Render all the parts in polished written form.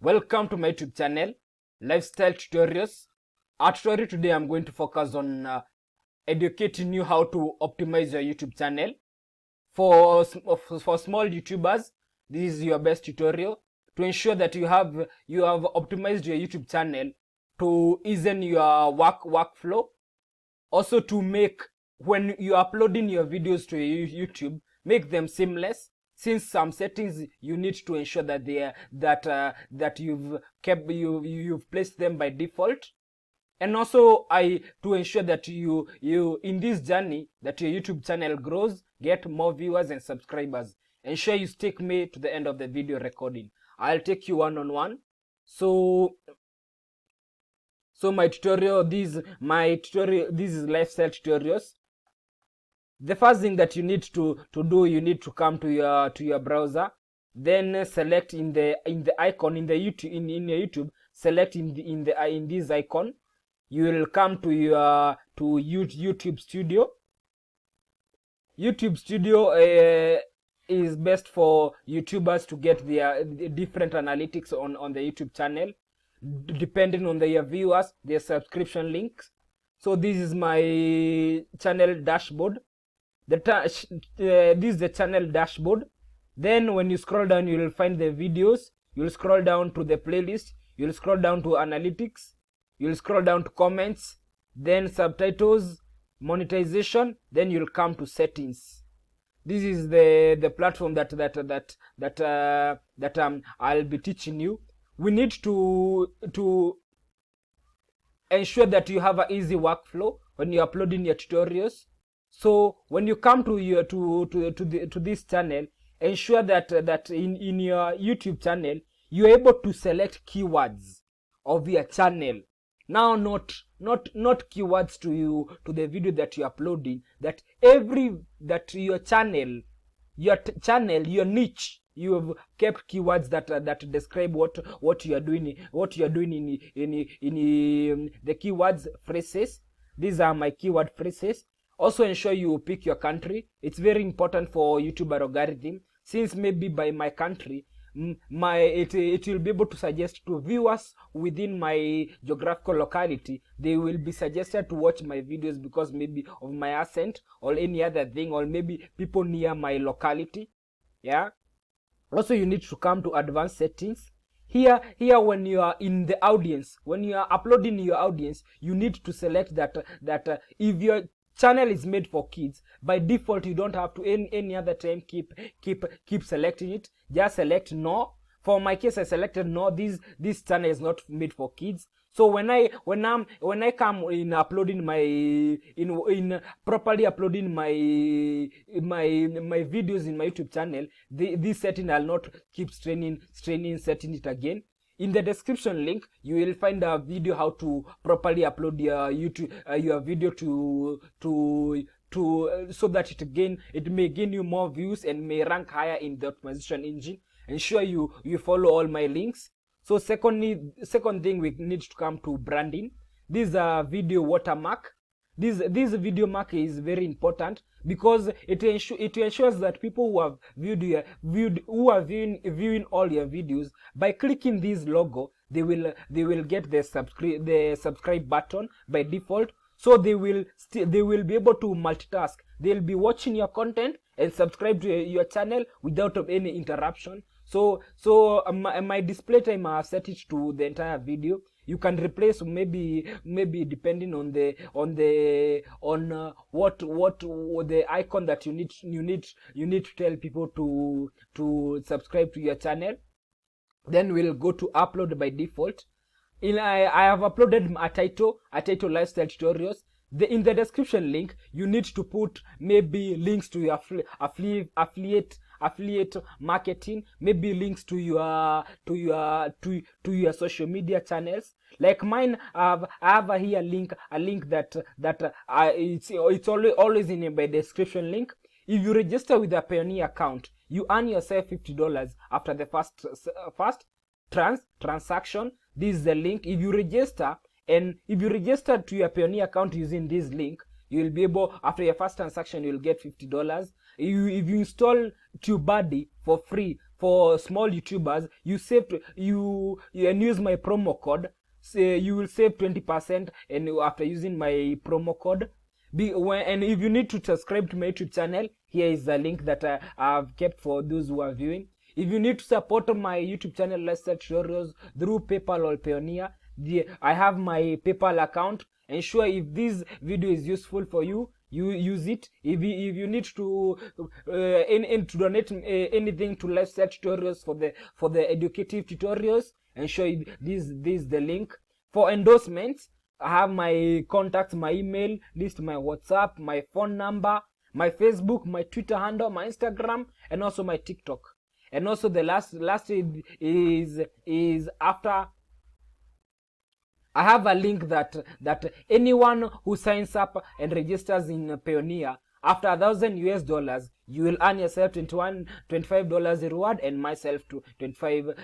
Welcome to my YouTube channel, Lifestyle Tutorials. Our tutorial today I'm going to focus on educating you how to optimize your YouTube channel. For small YouTubers, this is your best tutorial to ensure that you have optimized your YouTube channel to ease your workflow. Also to make, when you're uploading your videos to YouTube, make them seamless, since some settings you need to ensure that they are that you've placed them by default. And also to ensure that you in this journey that your YouTube channel grows, get more viewers and subscribers. Ensure you stick me to the end of the video recording. I'll take you one-on-one. So my tutorial, this is lifestyle tutorials. The first thing that you need to do, you need to come to your browser, then select in the icon in your YouTube, select in this icon. You will come to your YouTube Studio. YouTube Studio is best for YouTubers to get their different analytics on the YouTube channel, depending on their viewers, their subscription links. So this is my channel dashboard. This is the channel dashboard. Then when you scroll down, you will find the videos. You'll scroll down to the playlist. You'll scroll down to analytics. You'll scroll down to comments, then subtitles, monetization. Then you'll come to settings. This is the platform that I'll be teaching you. We need to ensure that you have an easy workflow when you're uploading your tutorials. So when you come to your to this channel, ensure that in your YouTube channel you're able to select keywords of your channel. Now not keywords to the video that you're uploading. That your channel, your niche, you have kept keywords that describe what you are doing in the keywords phrases. These are my keyword phrases. Also ensure you pick your country. It's very important for YouTube algorithm, since maybe by my country, it will be able to suggest to viewers within my geographical locality. They will be suggested to watch my videos because maybe of my accent or any other thing, or maybe people near my locality. Yeah. Also, you need to come to advanced settings. Here when you are in the audience, when you are uploading your audience, you need to select that if your channel is made for kids, by default you don't have to any other time keep selecting it. Just select no. For my case, I selected no. This channel is not made for kids. So when I come in uploading in properly uploading my videos in my YouTube channel, this setting I'll not keep setting it again. In the description link, you will find a video how to properly upload your YouTube your video so that it may gain you more views and may rank higher in the optimization engine. Ensure you follow all my links. So second thing, we need to come to branding. This is a video watermark. This video mark is very important because it ensures that people who have viewing all your videos, by clicking this logo, they will get the subscribe button by default. So they will be able to multitask. They'll be watching your content and subscribe to your channel without any interruption. So my display time, I have set it to the entire video. You can replace maybe depending on what the icon that you need to tell people to subscribe to your channel. Then we'll go to upload by default. I have uploaded a title lifestyle tutorials. In the description link, you need to put maybe links to your affiliate marketing, maybe links to your social media channels. Like mine, I have here a link that it's always in my description link. If you register with a Pioneer account, you earn yourself $50 after the first transaction. This is the link. If you register to your Pioneer account using this link, you will be able, after your first transaction, you will get $50. If you install TubeBuddy for free for small YouTubers, you save you and use my promo code. Say you will save 20%, and after using my promo code. And if you need to subscribe to my YouTube channel, here is the link that I've kept for those who are viewing. If you need to support my YouTube channel lifestyle tutorials through PayPal or Payoneer, I have my PayPal account. Ensure if this video is useful for you, you use it. If you need to to donate anything to lifestyle tutorials for the educative tutorials, ensure this is the link. For endorsements, I have my contacts, my email list, my WhatsApp, my phone number, my Facebook, my Twitter handle, my Instagram, and also my TikTok. And also the last is after I have a link that anyone who signs up and registers in Payoneer, after $1,000 you will earn yourself $25 reward, and myself to 25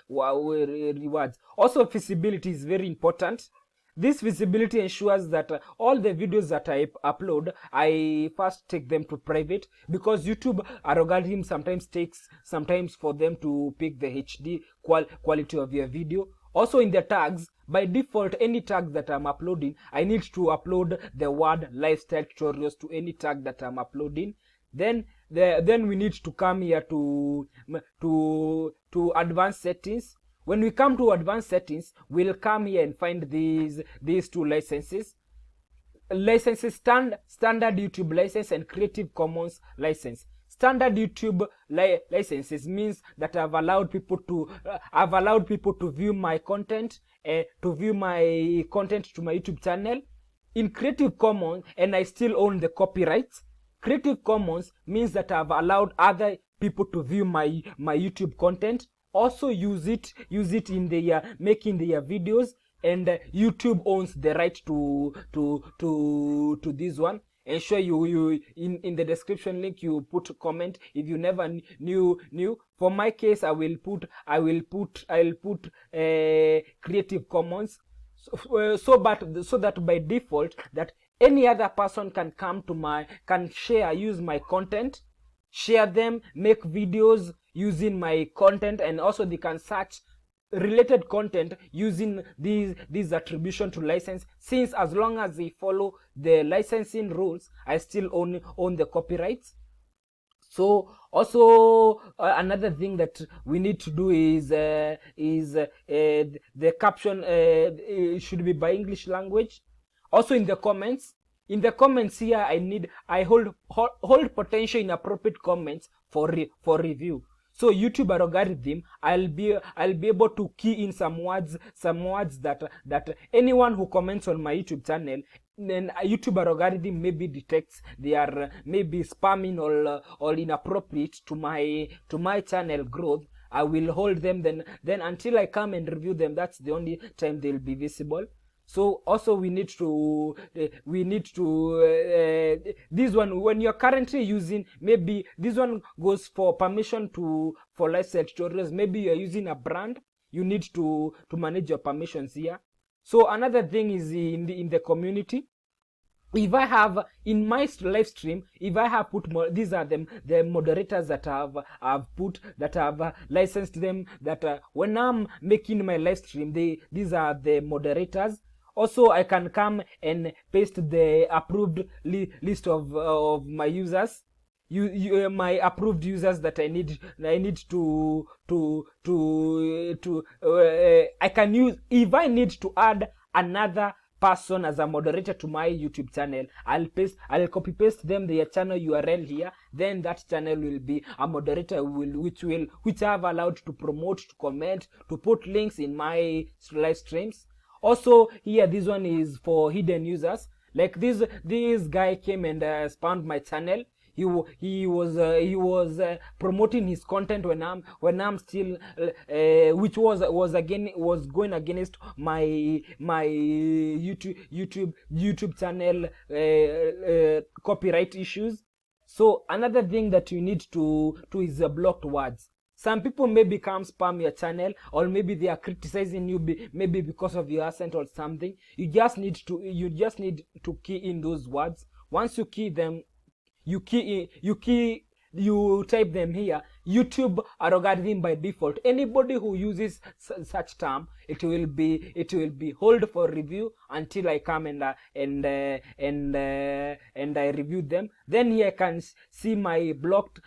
rewards. Also, visibility is very important. This visibility ensures that all the videos that I upload, I first take them to private, because YouTube algorithm sometimes takes for them to pick the HD quality of your video. Also, in the tags, by default, any tag that I'm uploading, I need to upload the word lifestyle tutorials to any tag that I'm uploading. Then we need to come here to advanced settings. When we come to advanced settings, we'll come here and find these two licenses. Standard YouTube license and Creative Commons license. Standard YouTube licenses means that I've allowed people to view my content, to my YouTube channel. In Creative Commons, and I still own the copyrights. Creative Commons means that I've allowed other people to view my YouTube content, also use it in their making their videos, and YouTube owns the right to this one. Ensure you in the description link you put a comment if you never knew. For my case, I'll put Creative Commons, so that by default that any other person can come to use my content, share them, make videos using my content, and also they can search related content using these attribution to license, since as long as they follow the licensing rules, I still own the copyrights. So also another thing that we need to do is the caption should be by English language. Also in the comments here, I hold potential inappropriate comments for review. So YouTube algorithm, I'll be able to key in some words that anyone who comments on my YouTube channel, then YouTube algorithm maybe detects they are maybe spamming or inappropriate to my channel growth. I will hold them then until I come and review them. That's the only time they'll be visible. So also we need to this one, when you're currently using, maybe this one goes for permission for lifestyle tutorials. Maybe you're using a brand, you need to manage your permissions here. So another thing is in the community. If I have in my live stream, if I have put these are the moderators that I've put, that I've licensed them, that when I'm making my live stream, these are the moderators. Also, I can come and paste the approved list of my users, my approved users that I need I can use. If I need to add another person as a moderator to my YouTube channel, I'll copy paste their channel URL here. Then that channel will be a moderator which I have allowed to promote, to comment, to put links in my live streams. Also here, this one is for hidden users. Like this guy came and spammed my channel. He was promoting his content when I'm still which was going against my YouTube channel copyright issues. So another thing that you need to is blocked words. Some people may become spam your channel, or maybe they are criticizing you maybe because of your accent or something. You just need to key in those words. Once you key them, you type them here. YouTube algorithm by default. Anybody who uses such term, it will be hold for review until I come and I review them. Then here I can see my blocked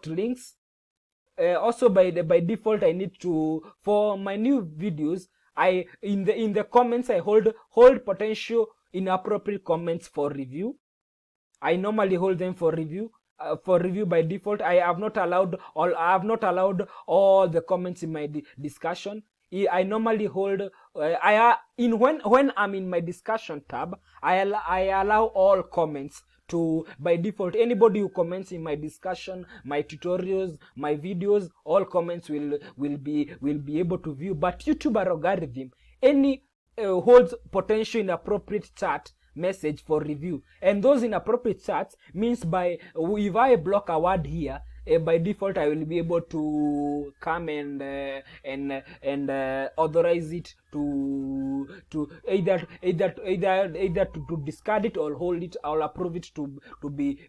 links. Also by default, I need to, for my new videos, I in the comments I hold potential inappropriate comments for review. I normally hold them for review. By default. I have not allowed all the comments in my discussion. I normally hold when I'm in my discussion tab, I allow all comments to, by default. Anybody who comments in my discussion, my tutorials, my videos, all comments will be able to view. But YouTube algorithm, any holds potential inappropriate chat message for review, and those inappropriate chats means if I block a word here, by default I will be able to come and authorize it to either to discard it or hold it or approve it to be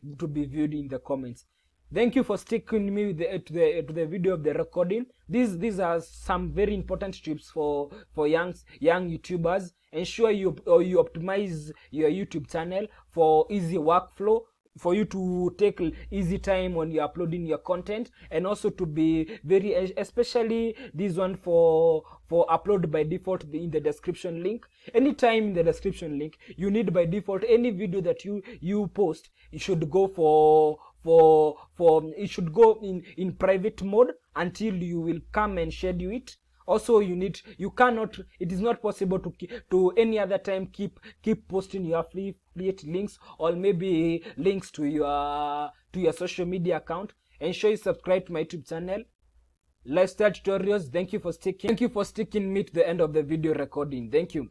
viewed in the comments. Thank you for sticking me to the video of the recording. These are some very important tips for young YouTubers. Ensure you optimize your YouTube channel for easy workflow, for you to take easy time when you're uploading your content, and also to be very, especially this one for upload by default in the description link. Anytime in the description link, you need by default any video that you post, it should go it should go in private mode until you will come and schedule it. Also, it is not possible to any other time keep posting your affiliate links or maybe links to your social media account. Ensure you subscribe to my YouTube channel, Lifestyle Tutorials. Thank you for sticking me to the end of the video recording. Thank you.